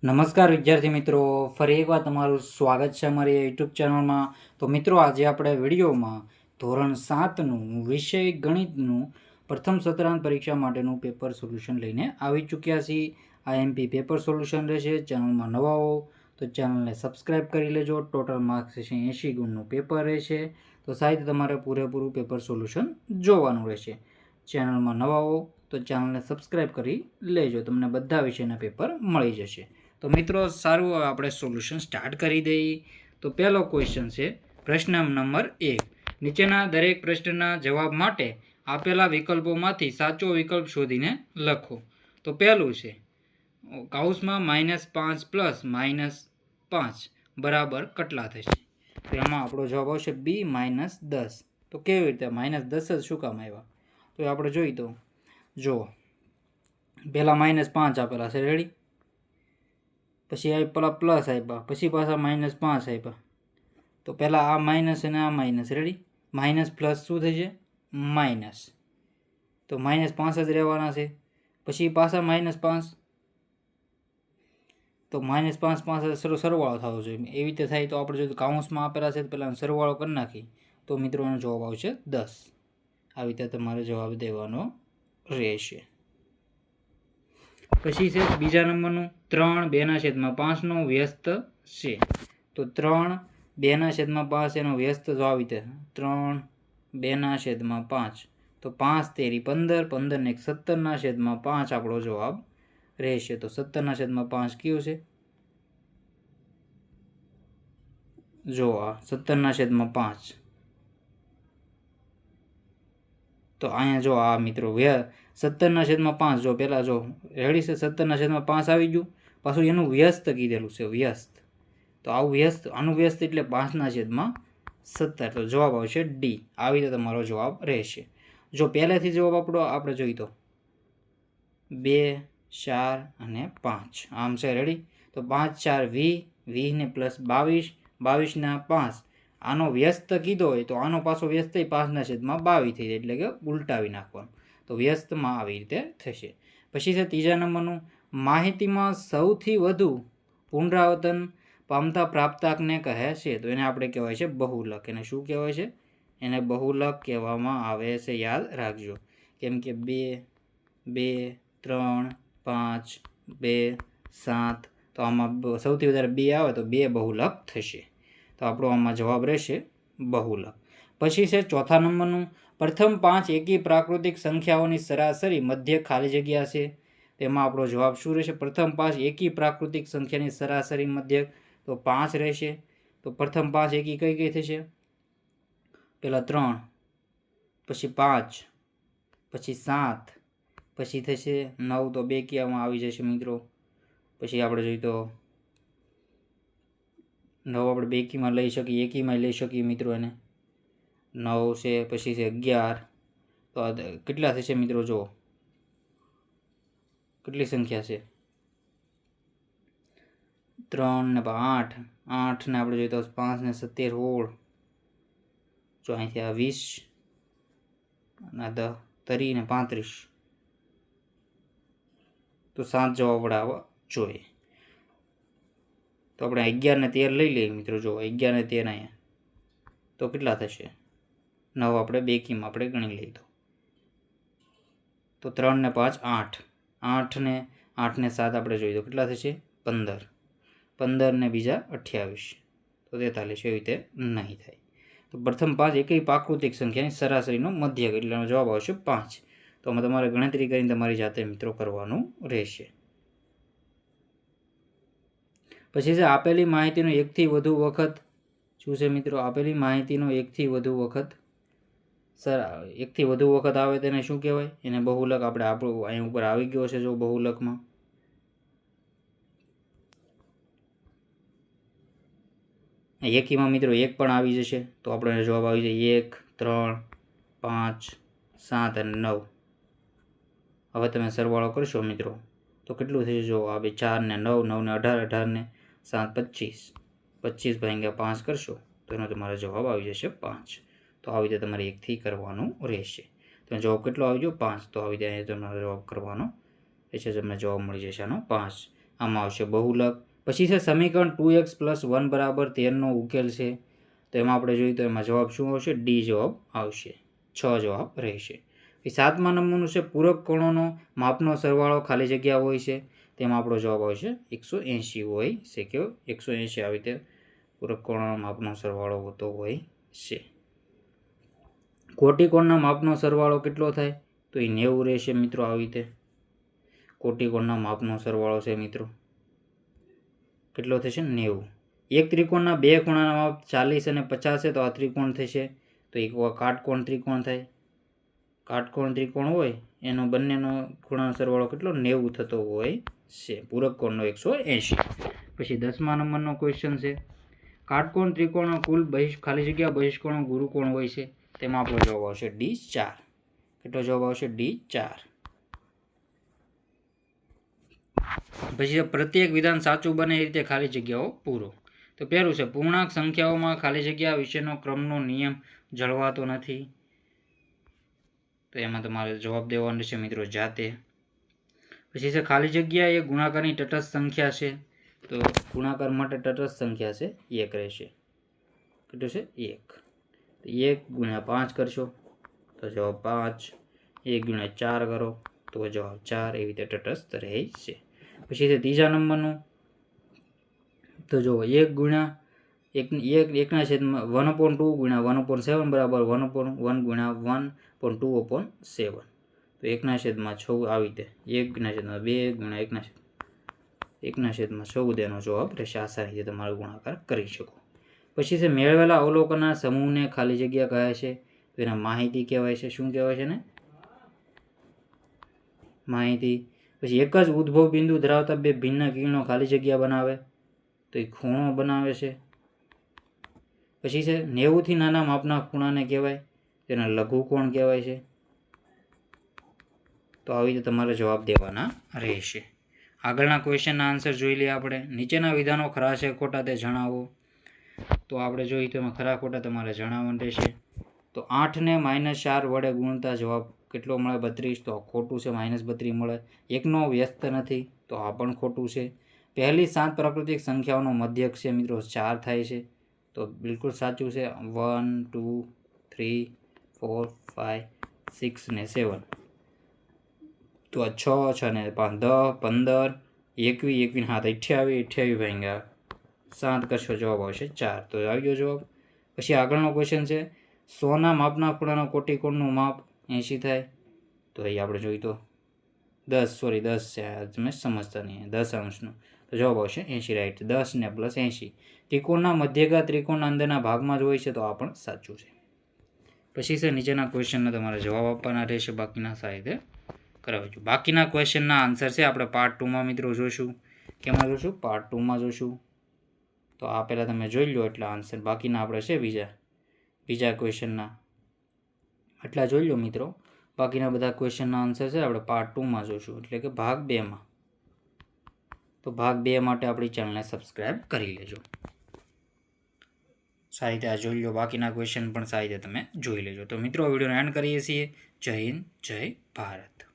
નમસ્કાર વિદ્યાર્થી મિત્રો, ફરી એકવાર તમારું સ્વાગત છે અમારી યુટ્યુબ ચેનલમાં. તો મિત્રો, આજે આપણે વિડીયોમાં ધોરણ 7નું વિષય ગણિતનું પ્રથમ સત્રાંત પરીક્ષા માટેનું પેપર સોલ્યુશન લઈને આવી ચૂક્યા છીએ. આઈએમપી પેપર સોલ્યુશન રહેશે. ચેનલમાં નવા હો તો ચેનલને સબસ્ક્રાઈબ કરી લેજો. ટોટલ માર્ક્સ 80 ગુણનું પેપર રહેશે, તો સાહેબ તમારે પૂરેપૂરું પેપર સોલ્યુશન જોવાનું રહેશે. ચેનલમાં નવા હો તો ચેનલને સબસ્ક્રાઈબ કરી લેજો, તમને બધા વિષયના પેપર મળી જશે. તો મિત્રો, સારું, હવે આપણે સોલ્યુશન સ્ટાર્ટ કરી દઈએ. તો પહેલો ક્વેશ્ચન છે પ્રશ્ન નંબર 1. નીચેના દરેક પ્રશ્નના જવાબ માટે આપેલા વિકલ્પોમાંથી સાચો વિકલ્પ શોધીને લખો. તો પહેલું છે કૌંસમાં -5 પ્લસ -5 બરાબર કેટલા થશે? તો એમાં આપણો જવાબ આવશે બી -10. તો કેવી રીતે -10 જ શું કામ આવ્યા? તો આપણે જોઈ તો જો પહેલાં -5 આપેલા છે, રેડી. પછી પેલા પ્લસ આપ્યા, પછી પાછા -5 આપ્યા. તો પહેલાં આ માઇનસ અને આ માઇનસ, રેડી. માઇનસ પ્લસ શું થશે? માઇનસ. તો -5 જ રહેવાના છે. પછી પાછા -5, તો -5 સરવાળો થવો જોઈએ. એવી રીતે થાય તો આપણે જો કાઉન્સમાં આપેલા છે તો પહેલાં સરવાળો કરી નાખી તો મિત્રો એનો જવાબ આવશે 10. આવી રીતે તમારે જવાબ દેવાનો રહેશે. પછી છે બીજા નંબરનું 3/2/5 નો વ્યસ્ત છે. તો 3/2/5 એનો વ્યસ્ત જો આવી રીતે 3/2/5, તો 5 તેરી 15, 15 ને 17/5 આપણો જવાબ રહેશે. તો 17/5 કયું છે? જો આ 17/5. તો અહીંયા જો આ મિત્રો 17/5, જો પહેલાં જો રેડી છે, 17/5 આવી ગયું. પાછું એનું વ્યસ્ત કીધેલું છે, વ્યસ્ત. તો આવું વ્યસ્ત, આનું વ્યસ્ત એટલે 5/17. તો જવાબ આવશે ડી. આવી રીતે તમારો જવાબ રહેશે. જો પહેલેથી જવાબ આપણે જોઈ તો 2, 4 અને 5 આમ છે, રેડી. તો 5, 4 20 ને +22, 22 ના 5. આનો વ્યસ્ત કીધો હોય તો આનો પાછો વ્યસ્ત 5/22 થઈ જાય, એટલે કે ઉલટાવી નાખવાનું. તો વ્યસ્તમાં આવી રીતે થશે. પછી છે ત્રીજા નંબરનું માહિતીમાં સૌથી વધુ પુનરાવર્તન પામતા પ્રાપ્તાંકને કહે છે. તો એને આપણે કહેવાય છે બહુલક. એને શું કહેવાય છે? એને બહુલક કહેવામાં આવે છે. યાદ રાખજો. કેમ કે 2, 2, 3, 5, 2, 7, તો આમાં સૌથી વધારે 2 આવે તો 2 બહુલક થશે. તો આપણો આમાં જવાબ રહેશે બહુલક. પછી છે ચોથા નંબરનું પ્રથમ 5 એકી પ્રાકૃતિક સંખ્યાઓની સરાસરી મધ્ય ખાલી જગ્યા છે. તેમાં આપણો જવાબ શું રહેશે? પ્રથમ 5 એકી પ્રાકૃતિક સંખ્યાની સરાસરી મધ્ય તો 5 રહેશે. તો પ્રથમ 5 એકી કઈ કઈ થશે? પહેલાં 3, પછી 5, પછી 7, પછી થશે 9. તો 2 ક્યાંમાં આવી જશે મિત્રો? પછી આપણે જોઈએ તો 9 આપણે બેકીમાં લઈ શકીએ, એકીમાં લઈ શકીએ મિત્રો. એને 9 છે. પછી છે 11. તો કેટલા થશે મિત્રો? જુઓ કેટલી સંખ્યા છે? 3 ને 8, 8 ને આપણે જોઈએ તો 5 ને 17, 16. જો અહીંથી આ 20 અને 10, 30 ને 35. તો 7 જવાબ આપણે આવવા જોઈએ. તો આપણે 11 ને 13 લઈ લઈએ મિત્રો. જો 11 ને 13 અહીંયા તો કેટલા થશે? 9 આપણે બેકીમાં આપણે ગણી લઈએ તો 3 ને 5 8, 8 ને 8 ને 7 આપણે જોઈએ તો કેટલા થશે? 15, 15 ને બીજા 28, તો 43. એવી રીતે નહીં થાય. તો પ્રથમ 5 એકેય પ્રાકૃતિક સંખ્યાની સરાસરીનો મધ્યક, એટલે જવાબ આવશે 5. તો આમાં તમારે ગણતરી કરીને તમારી જાતે મિત્રો કરવાનું રહેશે. પછી છે આપેલી માહિતીનો એકથી વધુ વખત શું છે મિત્રો? આપેલી માહિતીનો એકથી વધુ વખત આવે તેને શું કહેવાય? એને બહુલક. આપણે આપણું અહીં ઉપર આવી ગયો છે જો બહુલકમાં. એકીમાં મિત્રો 1 પણ આવી જશે તો આપણો જવાબ આવી જાય 1, 3, 5, 7 અને 9. હવે તમે સરવાળો કરશો મિત્રો તો કેટલું થશે? જો આ 4 ને 9, 9 ને 18, 18 ને 7, 25, 25 ભાગ્યા 5 કરશો તો એનો તમારો જવાબ આવી જશે 5. તો આવી રીતે તમારે 1થી કરવાનું રહેશે. તો જવાબ કેટલો આવી ગયો? 5. તો આવી રીતે તમારો જવાબ કરવાનો રહેશે. તમને જવાબ મળી જશે આનો 5. આમાં આવશે બહુલક. પછી છે સમીકરણ 2x + 1 = 13નો ઉકેલ છે. તો એમાં આપણે જોઈએ તો એમાં જવાબ શું આવશે? ડી જવાબ આવશે. 6 જવાબ રહેશે. પછી 7મા નંબરનું છે પૂરક કોણોનો માપનો સરવાળો ખાલી જગ્યા હોય છે. તેમાં આપણો જવાબ આવશે 180 હોય છે. કેવો? 180 આવી રીતે પૂરક કોણોના માપનો સરવાળો હોતો હોય છે. કોટિકોણના માપનો સરવાળો કેટલો થાય? તો એ 90 રહેશે મિત્રો. આવી રીતે કોટિકોણના માપનો સરવાળો છે મિત્રો કેટલો થશે? 90. એક ત્રિકોણના બે ખૂણાના માપ 40 અને 50 છે તો આ ત્રિકોણ થશે. તો એક કાટકોણ ત્રિકોણ થાય. કાટકોણ ત્રિકોણ હોય એનો બંનેનો ખૂણાનો સરવાળો કેટલો? 90 થતો હોય છે. પૂરક કોણનો 180. પછી 10મા નંબરનો ક્વેશ્ચન છે કાટકોણ ત્રિકોણનો કુલ ખાલી જગ્યા બહિષ્કોણો ગુરુકોણ હોય છે. તેમાં આપણો જવાબ આવશે ડી 4. કેટલો જવાબ આવશે? ડી 4. પછી પ્રત્યેક વિધાન સાચું બને એ રીતે ખાલી જગ્યાઓ પૂરો. તો પહેલું છે પૂર્ણાંક સંખ્યાઓમાં ખાલી જગ્યા વિશેનો ક્રમનો નિયમ જળવાતો નથી. તો એમાં તમારે જવાબ દેવાનો છે મિત્રો જાતે. પછી છે ખાલી જગ્યા એ ગુણાકારની તટસ્થ સંખ્યા છે. તો ગુણાકાર માટે તટસ્થ સંખ્યા છે 1 રહેશે. કેટલું છે? 1. તો 1 × 5 કરશો તો જવાબ 5. 1 × 4 કરો તો જવાબ 4. એવી રીતે તટસ્થ રહે છે. પછી છે ત્રીજા નંબરનું. તો જો 1 × 1/2 1/7 બરાબર 1/1 × 1/2/7. તો 1/6 આવી રીતે 1/2 × 1/14 એનો જવાબ રહેશે. આસાની રીતે તમારે ગુણાકાર કરી શકો. પછી છે મેળવેલા અવલોકનના સમૂહને ખાલી જગ્યા કહે છે. તો એને માહિતી કહેવાય છે. શું કહેવાય છે ને? માહિતી. પછી એક જ ઉદ્ભવ બિંદુ ધરાવતા બે ભિન્ન કિરણો ખાલી જગ્યા બનાવે તો એ ખૂણો બનાવે છે. પછી છે 90થી નાના માપના ખૂણાને કહેવાય તેને લઘુકોણ કહેવાય છે. તો આવી રીતે તમારે જવાબ દેવાના રહેશે. આગળના ક્વેશ્ચનના આન્સર જોઈ લઈએ આપણે. નીચેના વિધાનો ખરા છે ખોટા તે જણાવો. તો આપણે જોઈએ તો એમાં ખરા ખોટા તમારે જણાવવાનું રહેશે. તો 8ને -4 વડે ગુણતા જવાબ કેટલો મળે? 32. તો ખોટું છે. -32 મળે. 1નો વ્યસ્ત નથી તો આ પણ ખોટું છે. પહેલી 7 પ્રાકૃતિક સંખ્યાઓનો મધ્યક છે મિત્રો 4 થાય છે. તો બિલકુલ સાચું છે. 1 2 3 4 5 6 ને 7. તો આ 6 ને 5 10 15 21 21 7 28 ભાગ્યા 7 કરશો જવાબ આવશે 4. તો આવી ગયો જવાબ. પછી આગળનો ક્વેશ્ચન છે 100ના માપના ખૂણાનો કોટિકોણનું માપ 80 થાય. તો અહીં આપણે જોઈએ તો 10 છે. તમે સમજતા નહીં. 10 અંશનું. તો જવાબ આવશે 80. રાઈટ. 10 ને +80. ત્રિકોણના મધ્યગા ત્રિકોણના અંદરના ભાગમાં જ હોય છે તો આ પણ સાચું છે. પછી છે નીચેના ક્વેશ્ચનના તમારે જવાબ આપવાના રહેશે. બાકીના સાહિત્ય કરાવીશું. બાકીના ક્વેશ્ચનના આન્સર છે આપણે પાર્ટ 2માં મિત્રો જોઈશું. કેમાં જોઈશું? પાર્ટ 2માં જોઈશું. તો આ પહેલાં તમે જોઈ લો એટલે આન્સર. બાકીના આપણે છે બીજા ક્વેશ્ચનના આટલા જોઈ લો મિત્રો. બાકીના બધા ક્વેશ્ચનના આન્સર છે આપણે પાર્ટ 2માં જોઈશું એટલે કે ભાગ 2માં. તો ભાગ 2 માટે આપણી ચેનલને સબસ્ક્રાઈબ કરી લેજો. સારી રીતે આ જોઈ લો. બાકીના ક્વેશ્ચન પણ સારી રીતે તમે જોઈ લેજો. તો મિત્રો વિડીયોને એન્ડ કરીએ છીએ. જય હિન્દ, જય ભારત.